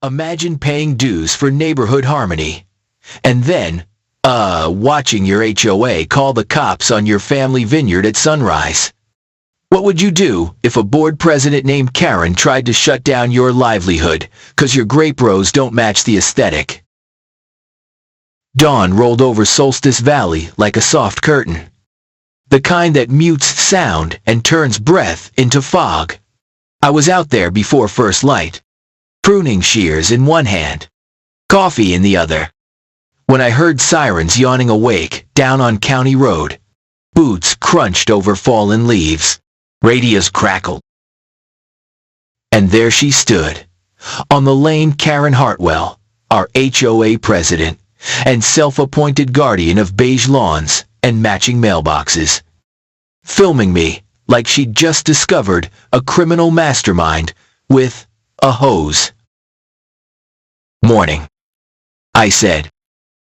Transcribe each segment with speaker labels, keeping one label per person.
Speaker 1: Imagine paying dues for neighborhood harmony, and then, watching your HOA call the cops on your family vineyard at sunrise. What would you do if a board president named Karen tried to shut down your livelihood because your grape rows don't match the aesthetic? Dawn rolled over Solstice Valley like a soft curtain. The kind that mutes sound and turns breath into fog. I was out there before first light, pruning shears in one hand, coffee in the other, when I heard sirens yawning awake down on County Road. Boots crunched over fallen leaves. Radios crackled. And there she stood, on the lane, Karen Hartwell, our HOA president, and self-appointed guardian of beige lawns and matching mailboxes, filming me like she'd just discovered a criminal mastermind with a hose. "Morning," I said,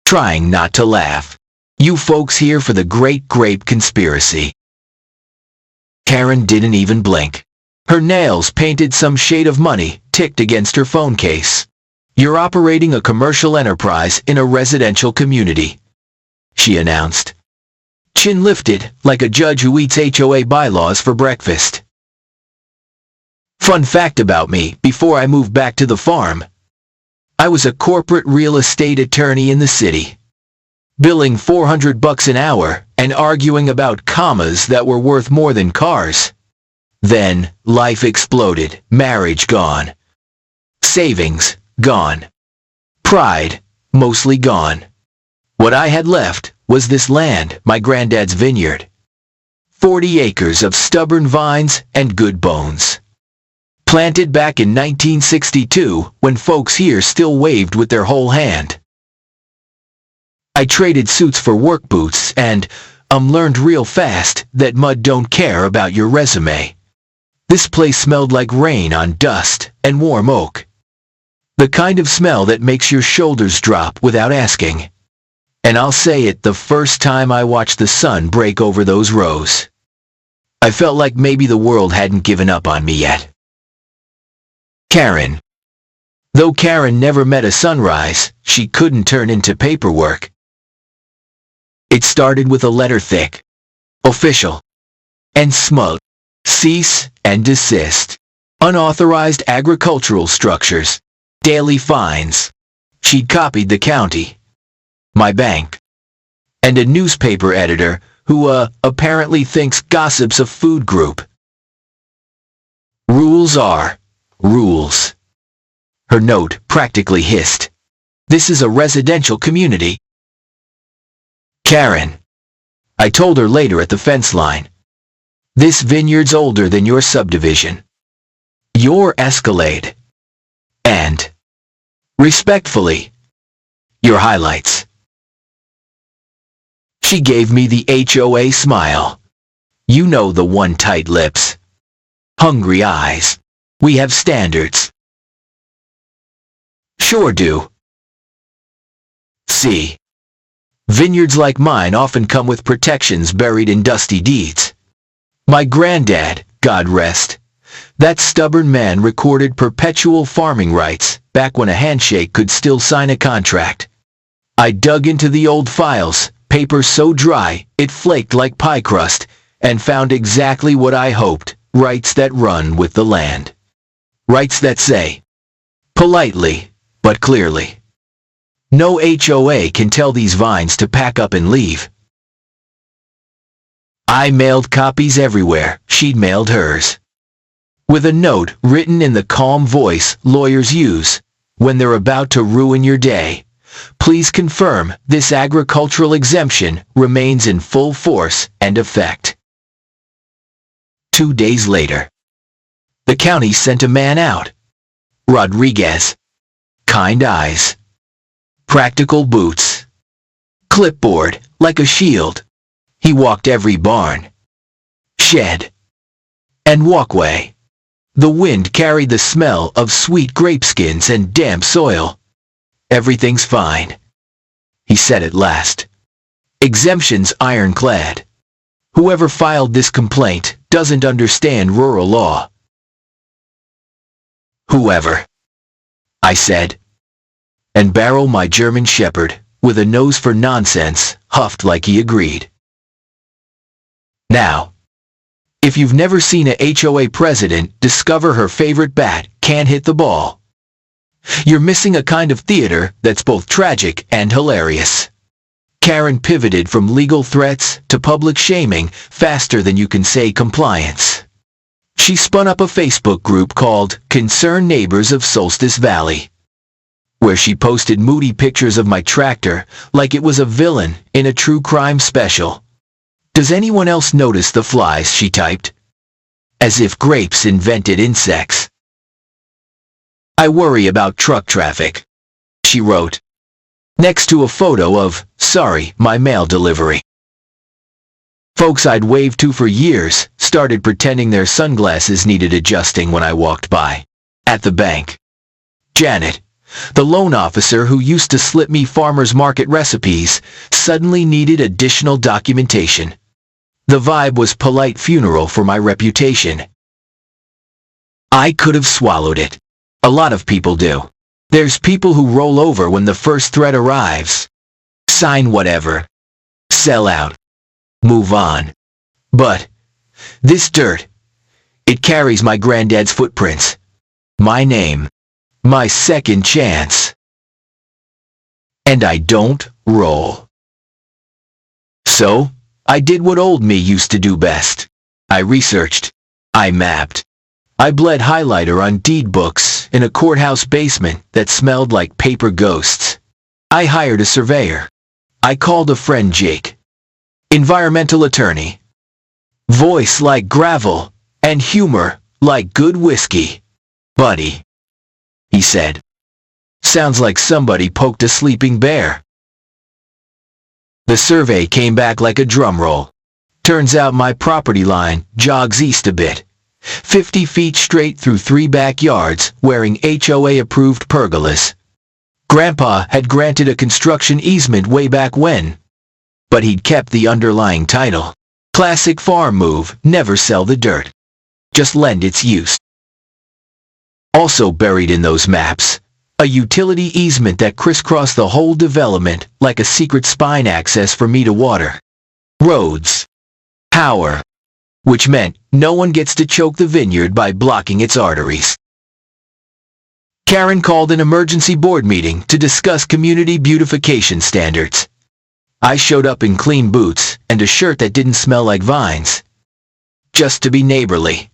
Speaker 1: trying not to laugh. "You folks here for the Great Grape Conspiracy?" Karen didn't even blink. Her nails, painted some shade of money, ticked against her phone case. "You're operating a commercial enterprise in a residential community," she announced, chin lifted like a judge who eats HOA bylaws for breakfast. Fun fact about me: before I moved back to the farm, I was a corporate real estate attorney in the city, billing $400 an hour and arguing about commas that were worth more than cars. Then life exploded. Marriage gone. Savings gone. Pride mostly gone. What I had left was this land, my granddad's vineyard. 40 acres of stubborn vines and good bones. Planted back in 1962 when folks here still waved with their whole hand. I traded suits for work boots and learned real fast that mud don't care about your resume. This place smelled like rain on dust and warm oak. The kind of smell that makes your shoulders drop without asking. And I'll say it, the first time I watched the sun break over those rows, I felt like maybe the world hadn't given up on me yet. Karen. Though Karen never met a sunrise she couldn't turn into paperwork. It started with a letter thick, official, and smug. Cease and desist. Unauthorized agricultural structures. Daily fines. She'd copied the county, my bank, and a newspaper editor who apparently thinks gossip's a food group. Rules are rules. Her note practically hissed. This is a residential community. Karen, I told her later at the fence line, this vineyard's older than your subdivision, your Escalade, and, respectfully, your highlights. She gave me the HOA smile. You know, the one, tight lips, hungry eyes. We have standards. Sure do. See, vineyards like mine often come with protections buried in dusty deeds. My granddad, God rest, that stubborn man, recorded perpetual farming rights back when a handshake could still sign a contract. I dug into the old files, paper so dry it flaked like pie crust, and found exactly what I hoped: rights that run with the land. Rights that say, politely but clearly, no HOA can tell these vines to pack up and leave. I mailed copies everywhere. She'd mailed hers, with a note written in the calm voice lawyers use when they're about to ruin your day. Please confirm this agricultural exemption remains in full force and effect. 2 days later, the county sent a man out. Rodriguez. Kind eyes. Practical boots. Clipboard like a shield. He walked every barn, shed, and walkway. The wind carried the smell of sweet grapeskins and damp soil. Everything's fine, he said at last. Exemptions ironclad. Whoever filed this complaint doesn't understand rural law. Whoever. I said. And Barrel, my German shepherd, with a nose for nonsense, huffed like he agreed. Now, if you've never seen a HOA president discover her favorite bat can't hit the ball, you're missing a kind of theater that's both tragic and hilarious. Karen pivoted from legal threats to public shaming faster than you can say compliance. She spun up a Facebook group called Concerned Neighbors of Solstice Valley, where she posted moody pictures of my tractor like it was a villain in a true crime special. Does anyone else notice the flies, she typed. As if grapes invented insects. I worry about truck traffic, she wrote, next to a photo of, sorry, my mail delivery. Folks I'd waved to for years started pretending their sunglasses needed adjusting when I walked by. At the bank, Janet, the loan officer who used to slip me farmers market recipes, suddenly needed additional documentation. The vibe was polite funeral for my reputation. I could have swallowed it. A lot of people do. There's people who roll over when the first threat arrives. Sign whatever. Sell out. Move on. But this dirt, it carries my granddad's footprints. My name. My second chance. And I don't roll. So, I did what old me used to do best. I researched. I mapped. I bled highlighter on deed books in a courthouse basement that smelled like paper ghosts. I hired a surveyor. I called a friend Jake. Environmental attorney. Voice like gravel, and humor like good whiskey. Buddy, he said. Sounds like somebody poked a sleeping bear. The survey came back like a drum roll. Turns out my property line jogs east a bit. 50 feet straight through 3 backyards wearing HOA-approved pergolas. Grandpa had granted a construction easement way back when, but he'd kept the underlying title. Classic farm move, never sell the dirt. Just lend its use. Also buried in those maps, a utility easement that crisscrossed the whole development like a secret spine access for me to water. Roads. Power. Which meant no one gets to choke the vineyard by blocking its arteries. Karen called an emergency board meeting to discuss community beautification standards. I showed up in clean boots and a shirt that didn't smell like vines. Just to be neighborly.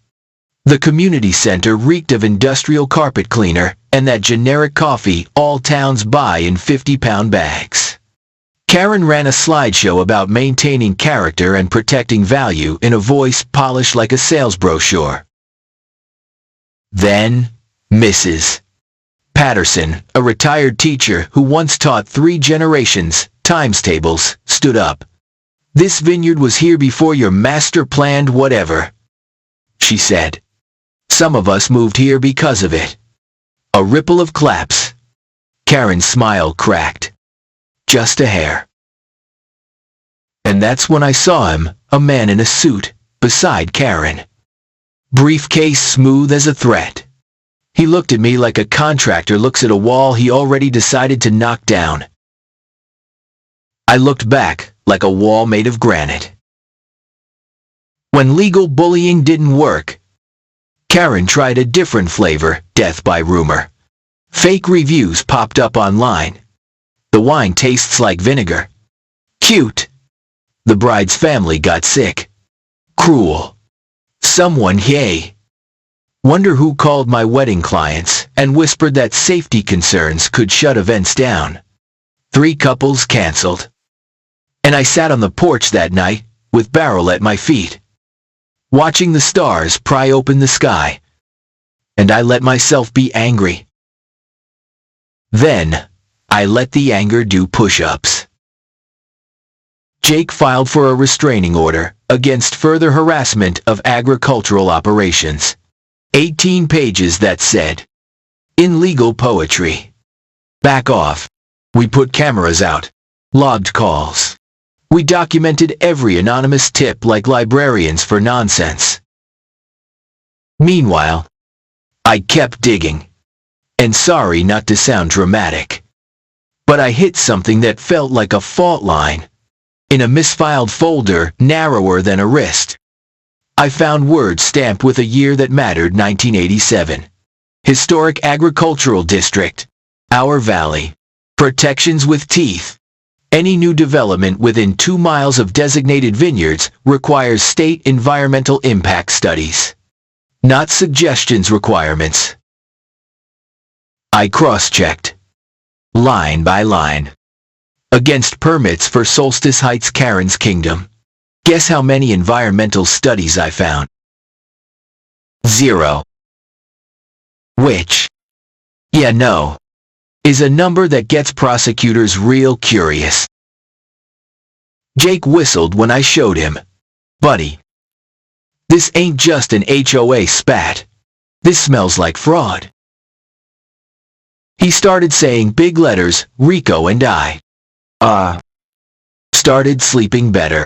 Speaker 1: The community center reeked of industrial carpet cleaner and that generic coffee all towns buy in 50-pound bags. Karen ran a slideshow about maintaining character and protecting value in a voice polished like a sales brochure. Then, Mrs. Patterson, a retired teacher who once taught 3 generations times tables, stood up. This vineyard was here before your master-planned whatever, she said. Some of us moved here because of it. A ripple of claps. Karen's smile cracked. Just a hair. And that's when I saw him, a man in a suit, beside Karen. Briefcase smooth as a threat. He looked at me like a contractor looks at a wall he already decided to knock down. I looked back, like a wall made of granite. When legal bullying didn't work, Karen tried a different flavor, death by rumor. Fake reviews popped up online. The wine tastes like vinegar. Cute. The bride's family got sick. Cruel. Someone yay. Wonder who called my wedding clients and whispered that safety concerns could shut events down. 3 couples canceled. And I sat on the porch that night, with Barrel at my feet, watching the stars pry open the sky. And I let myself be angry. Then, I let the anger do push-ups. Jake filed for a restraining order against further harassment of agricultural operations. 18 pages that said, in legal poetry, back off. We put cameras out, logged calls. We documented every anonymous tip like librarians for nonsense. Meanwhile, I kept digging. And sorry not to sound dramatic, but I hit something that felt like a fault line. In a misfiled folder narrower than a wrist, I found words stamped with a year that mattered: 1987. Historic Agricultural District. Our Valley. Protections with teeth. Any new development within 2 miles of designated vineyards requires state environmental impact studies. Not suggestions, requirements. I cross-checked, line by line, against permits for Solstice Heights, Karen's Kingdom. Guess how many environmental studies I found? 0. Which, yeah, no, is a number that gets prosecutors real curious. Jake whistled when I showed him. Buddy, this ain't just an HOA spat. This smells like fraud. He started saying big letters, Rico, and I started sleeping better.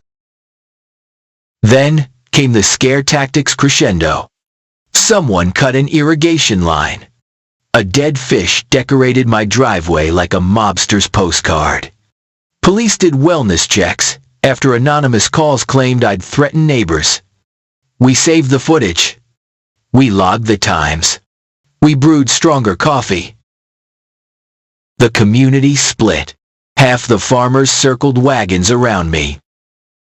Speaker 1: Then came the scare tactics crescendo. Someone cut an irrigation line. A dead fish decorated my driveway like a mobster's postcard. Police did wellness checks after anonymous calls claimed I'd threatened neighbors. We saved the footage. We logged the times. We brewed stronger coffee. The community split. Half the farmers circled wagons around me,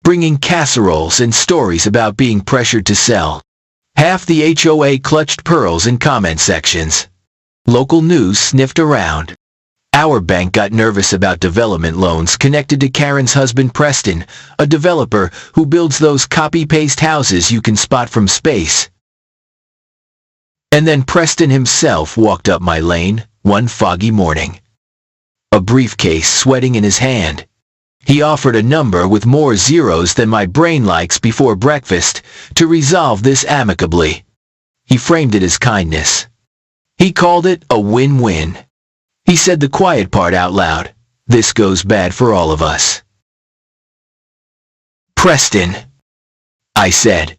Speaker 1: bringing casseroles and stories about being pressured to sell. Half the HOA clutched pearls in comment sections. Local news sniffed around. Our bank got nervous about development loans connected to Karen's husband Preston, a developer who builds those copy-paste houses you can spot from space. And then Preston himself walked up my lane one foggy morning, a briefcase sweating in his hand. He offered a number with more zeros than my brain likes before breakfast to resolve this amicably. He framed it as kindness. He called it a win-win. He said the quiet part out loud. This goes bad for all of us. Preston, I said,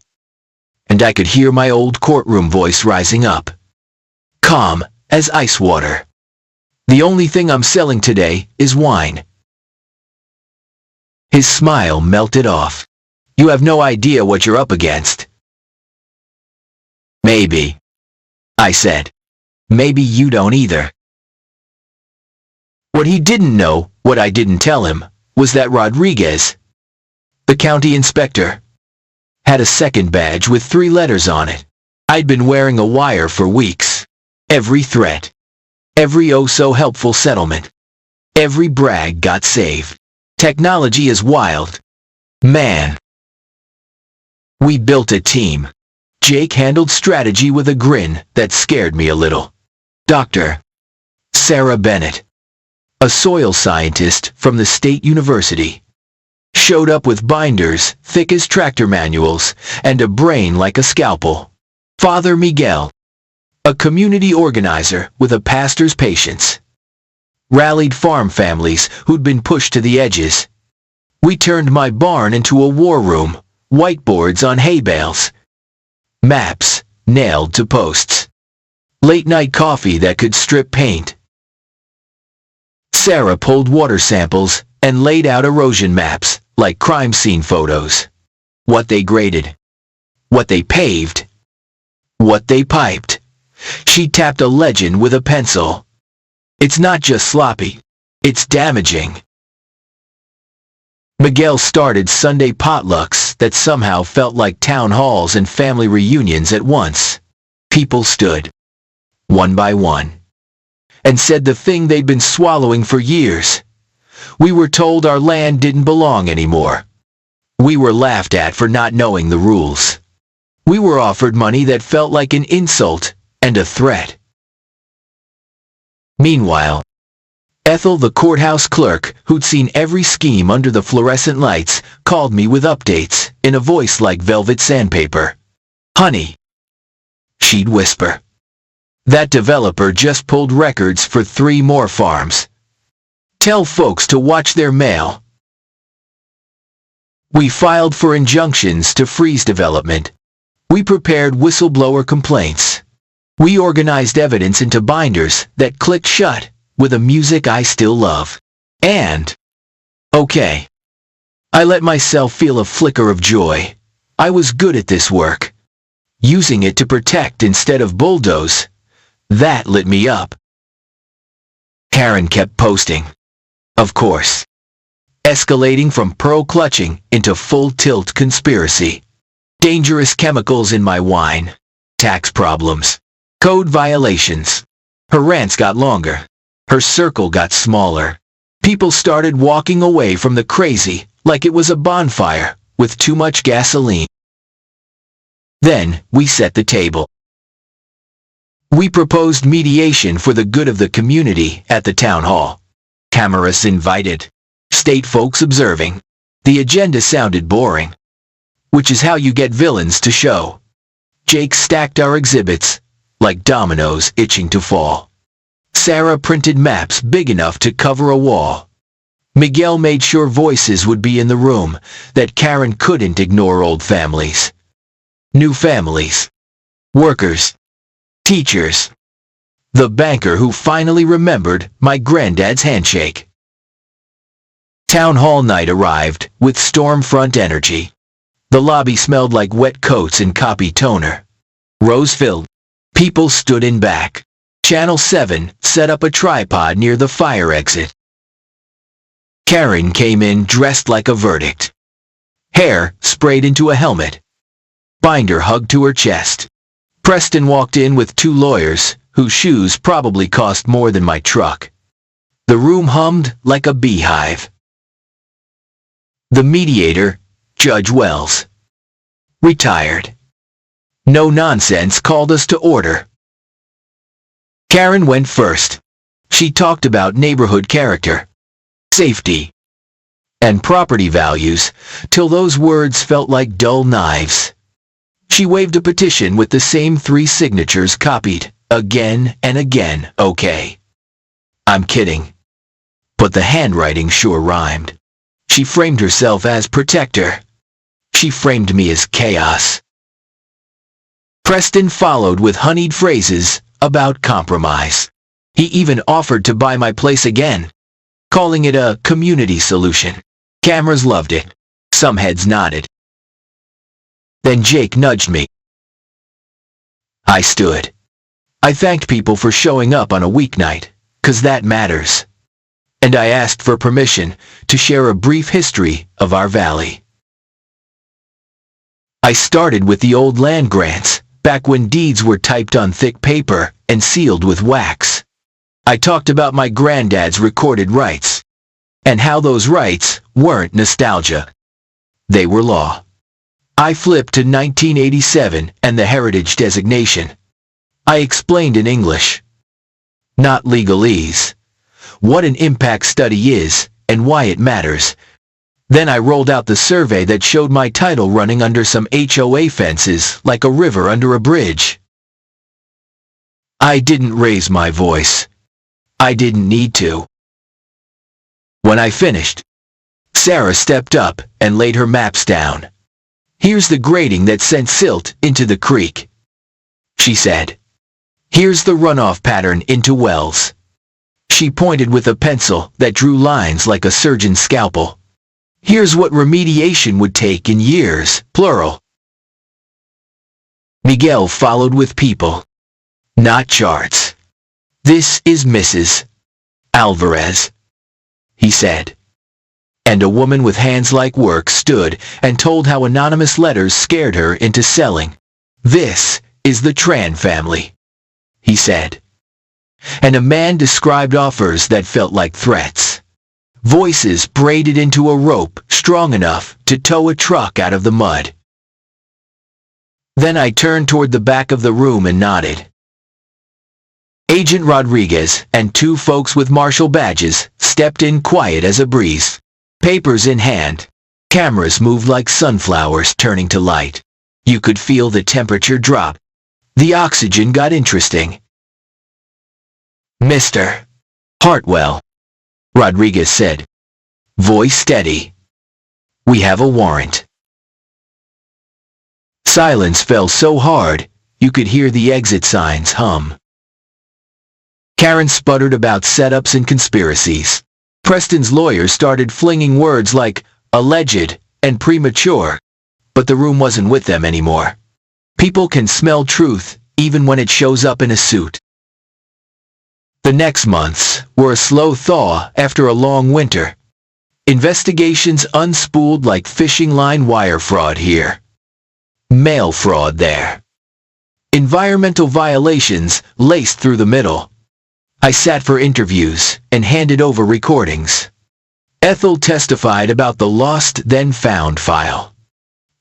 Speaker 1: and I could hear my old courtroom voice rising up, calm as ice water. The only thing I'm selling today is wine. His smile melted off. You have no idea what you're up against. Maybe, I said. Maybe you don't either. What he didn't know, what I didn't tell him, was that Rodriguez, the county inspector, had a second badge with 3 letters on it. I'd been wearing a wire for weeks. Every threat, every oh-so-helpful settlement, every brag got saved. Technology is wild. Man. We built a team. Jake handled strategy with a grin that scared me a little. Dr. Sarah Bennett, a soil scientist from the state university, showed up with binders thick as tractor manuals and a brain like a scalpel. Father Miguel, a community organizer with a pastor's patience, rallied farm families who'd been pushed to the edges. We turned my barn into a war room, whiteboards on hay bales, maps nailed to posts, late-night coffee that could strip paint. Sarah pulled water samples and laid out erosion maps like crime scene photos. What they graded, what they paved, what they piped. She tapped a legend with a pencil. It's not just sloppy, it's damaging. Miguel started Sunday potlucks that somehow felt like town halls and family reunions at once. People stood, one by one, and said the thing they'd been swallowing for years. We were told our land didn't belong anymore. We were laughed at for not knowing the rules. We were offered money that felt like an insult and a threat. Meanwhile, Ethel, the courthouse clerk, who'd seen every scheme under the fluorescent lights, called me with updates in a voice like velvet sandpaper. Honey, she'd whisper. That developer just pulled records for 3 more farms. Tell folks to watch their mail. We filed for injunctions to freeze development. We prepared whistleblower complaints. We organized evidence into binders that clicked shut with a music I still love. And, okay, I let myself feel a flicker of joy. I was good at this work. Using it to protect instead of bulldoze. That lit me up. Karen kept posting. Of course. Escalating from pearl clutching into full-tilt conspiracy. Dangerous chemicals in my wine. Tax problems. Code violations. Her rants got longer. Her circle got smaller. People started walking away from the crazy like it was a bonfire with too much gasoline. Then we set the table. We proposed mediation for the good of the community at the town hall. Cameras invited. State folks observing. The agenda sounded boring. Which is how you get villains to show. Jake stacked our exhibits, like dominoes itching to fall. Sarah printed maps big enough to cover a wall. Miguel made sure voices would be in the room, that Karen couldn't ignore old families. New families. Workers. Teachers. The banker who finally remembered my granddad's handshake. Town hall night arrived with stormfront energy. The lobby smelled like wet coats and copy toner. Rose-filled. People stood in back. Channel 7 set up a tripod near the fire exit. Karen came in dressed like a verdict. Hair sprayed into a helmet. Binder hugged to her chest. Preston walked in with 2 lawyers, whose shoes probably cost more than my truck. The room hummed like a beehive. The mediator, Judge Wells. Retired. No nonsense called us to order. Karen went first. She talked about neighborhood character, safety, and property values, till those words felt like dull knives. She waved a petition with the same 3 signatures copied, again and again. Okay. I'm kidding. But the handwriting sure rhymed. She framed herself as protector. She framed me as chaos. Preston followed with honeyed phrases about compromise. He even offered to buy my place again, calling it a community solution. Cameras loved it. Some heads nodded. Then Jake nudged me. I stood. I thanked people for showing up on a weeknight, 'cause that matters. And I asked for permission to share a brief history of our valley. I started with the old land grants, back when deeds were typed on thick paper and sealed with wax. I talked about my granddad's recorded rights, and how those rights weren't nostalgia. They were law. I flipped to 1987 and the heritage designation. I explained in English, not legalese, what an impact study is and why it matters. Then I rolled out the survey that showed my title running under some HOA fences like a river under a bridge. I didn't raise my voice. I didn't need to. When I finished, Sarah stepped up and laid her maps down. Here's the grading that sent silt into the creek, she said. Here's the runoff pattern into wells. She pointed with a pencil that drew lines like a surgeon's scalpel. Here's what remediation would take in years, plural. Miguel followed with people, not charts. This is Mrs. Alvarez, he said. And a woman with hands like work stood and told how anonymous letters scared her into selling. This is the Tran family, he said. And a man described offers that felt like threats. Voices braided into a rope strong enough to tow a truck out of the mud. Then I turned toward the back of the room and nodded. Agent Rodriguez and 2 folks with marshal badges stepped in quiet as a breeze. Papers in hand. Cameras moved like sunflowers turning to light. You could feel the temperature drop. The oxygen got interesting. Mr. Hartwell, Rodriguez said, voice steady. We have a warrant. Silence fell so hard, you could hear the exit signs hum. Karen sputtered about setups and conspiracies. Preston's lawyers started flinging words like alleged and premature, but the room wasn't with them anymore. People can smell truth even when it shows up in a suit. The next months were a slow thaw after a long winter. Investigations unspooled like fishing line wire fraud here. Mail fraud there. Environmental violations laced through the middle. I sat for interviews and handed over recordings. Ethel testified about the lost then found file.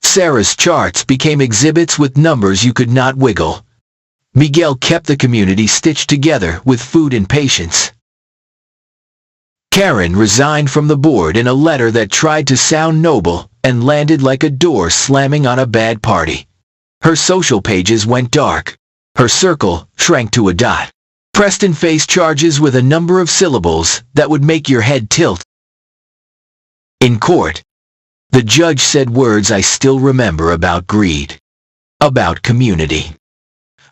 Speaker 1: Sarah's charts became exhibits with numbers you could not wiggle. Miguel kept the community stitched together with food and patience. Karen resigned from the board in a letter that tried to sound noble and landed like a door slamming on a bad party. Her social pages went dark. Her circle shrank to a dot. Preston faced charges with a number of syllables that would make your head tilt. In court, the judge said words I still remember about greed, about community,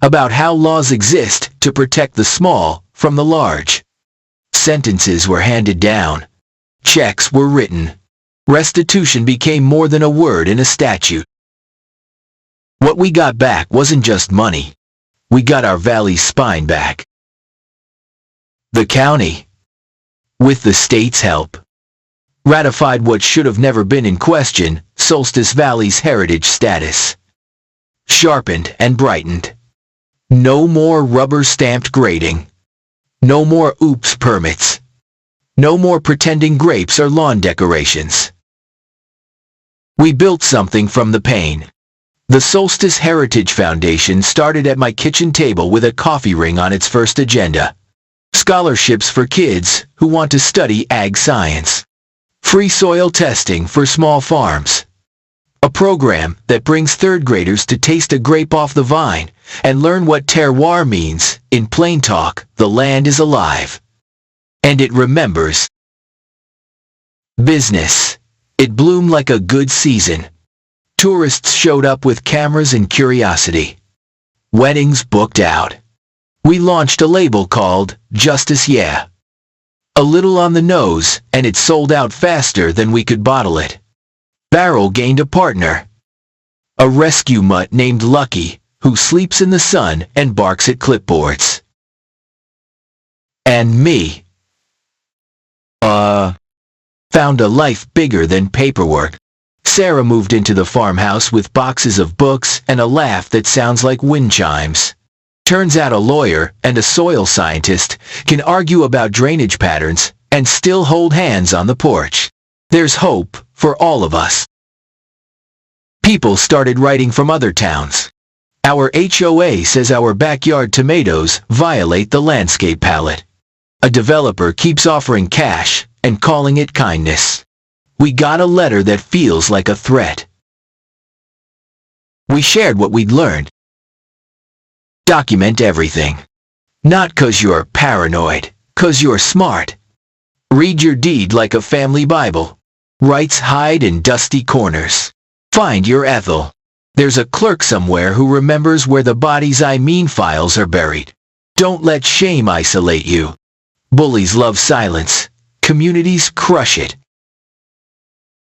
Speaker 1: about how laws exist to protect the small from the large. Sentences were handed down. Checks were written. Restitution became more than a word in a statute. What we got back wasn't just money. We got our valley's spine back. The county, with the state's help, ratified what should have never been in question, Solstice Valley's heritage status. Sharpened and brightened. No more rubber-stamped grading. No more oops permits. No more pretending grapes are lawn decorations. We built something from the pain. The Solstice Heritage Foundation started at my kitchen table with a coffee ring on its first agenda. Scholarships for kids who want to study ag science. Free soil testing for small farms. A program that brings third graders to taste a grape off the vine and learn what terroir means. In plain talk, the land is alive. And it remembers. Business. It bloomed like a good season. Tourists showed up with cameras and curiosity. Weddings booked out. We launched a label called Justice Yeah. A little on the nose, and it sold out faster than we could bottle it. Barrel gained a partner. A rescue mutt named Lucky, who sleeps in the sun and barks at clipboards. And me. Found a life bigger than paperwork. Sarah moved into the farmhouse with boxes of books and a laugh that sounds like wind chimes. Turns out a lawyer and a soil scientist can argue about drainage patterns and still hold hands on the porch. There's hope for all of us. People started writing from other towns. Our HOA says our backyard tomatoes violate the landscape palette. A developer keeps offering cash and calling it kindness. We got a letter that feels like a threat. We shared what we'd learned. Document everything. Not 'cause you're paranoid, 'cause you're smart. Read your deed like a family Bible. Rights hide in dusty corners. Find your Ethel. There's a clerk somewhere who remembers where the bodies files are buried. Don't let shame isolate you. Bullies love silence. Communities crush it.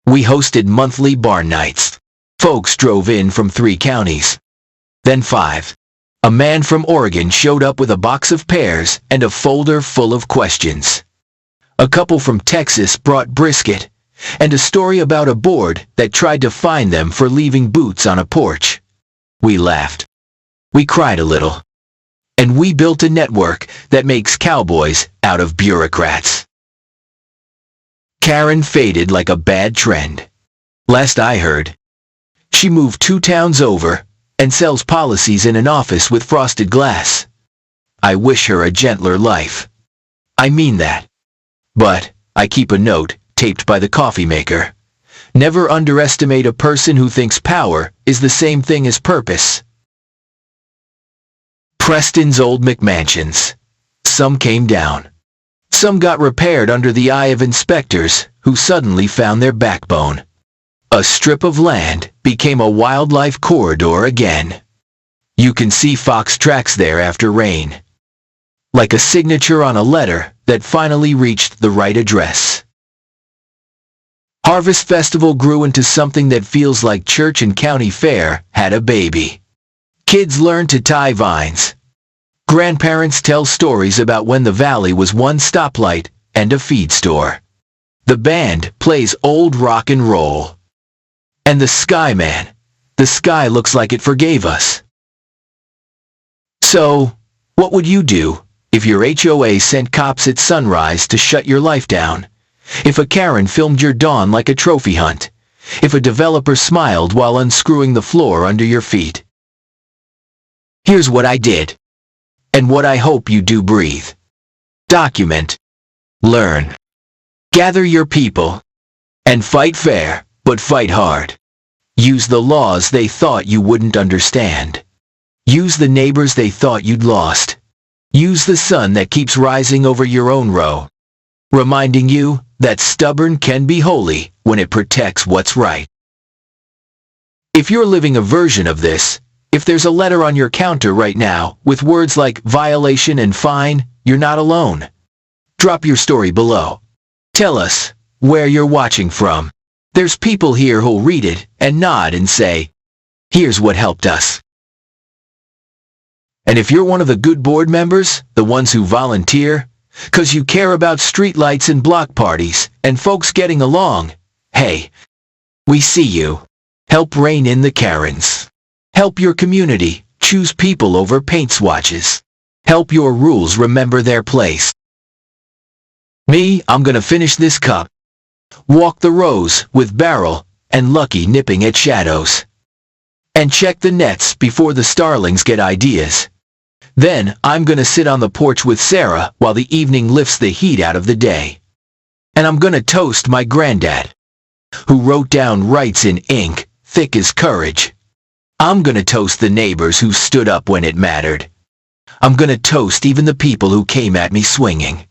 Speaker 1: We hosted monthly barn nights. Folks drove in from 3 counties. Then 5. A man from Oregon showed up with a box of pears and a folder full of questions. A couple from Texas brought brisket and a story about a board that tried to fine them for leaving boots on a porch. We laughed. We cried a little. And we built a network that makes cowboys out of bureaucrats. Karen faded like a bad trend. Last I heard, she moved 2 towns over and sells policies in an office with frosted glass. I wish her a gentler life. I mean that. But I keep a note taped by the coffee maker. Never underestimate a person who thinks power is the same thing as purpose. Preston's old McMansions. Some came down. Some got repaired under the eye of inspectors who suddenly found their backbone. A strip of land became a wildlife corridor again. You can see fox tracks there after rain, like a signature on a letter that finally reached the right address. Harvest Festival grew into something that feels like church and county fair had a baby. Kids learn to tie vines. Grandparents tell stories about when the valley was one stoplight and a feed store. The band plays old rock and roll. And the sky, man, the sky looks like it forgave us. So, what would you do if your HOA sent cops at sunrise to shut your life down? If a Karen filmed your dawn like a trophy hunt? If a developer smiled while unscrewing the floor under your feet? Here's what I did, and what I hope you do: breathe. Document. Learn. Gather your people. And fight fair, but fight hard. Use the laws they thought you wouldn't understand. Use the neighbors they thought you'd lost. Use the sun that keeps rising over your own row, reminding you that stubborn can be holy when it protects what's right. If you're living a version of this, if there's a letter on your counter right now with words like violation and fine, you're not alone. Drop your story below. Tell us where you're watching from. There's people here who'll read it and nod and say, "Here's what helped us." And if you're one of the good board members, the ones who volunteer, 'cause you care about streetlights and block parties and folks getting along, hey, we see you. Help rein in the Karens. Help your community choose people over paint swatches. Help your rules remember their place. Me, I'm gonna finish this cup. Walk the rows with Barrel and Lucky nipping at shadows. And check the nets before the starlings get ideas. Then I'm gonna sit on the porch with Sarah while the evening lifts the heat out of the day. And I'm gonna toast my granddad, who wrote down rights in ink thick as courage. I'm gonna toast the neighbors who stood up when it mattered. I'm gonna toast even the people who came at me swinging.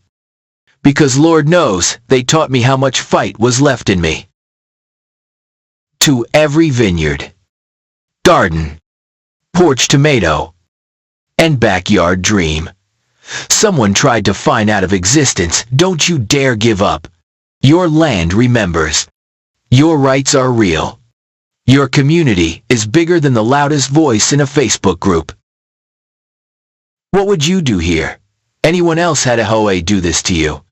Speaker 1: Because Lord knows they taught me how much fight was left in me. To every vineyard, garden, porch tomato, and backyard dream someone tried to find out of existence, don't you dare give up. Your land remembers. Your rights are real. Your community is bigger than the loudest voice in a Facebook group. What would you do here? Anyone else had a HOA do this to you?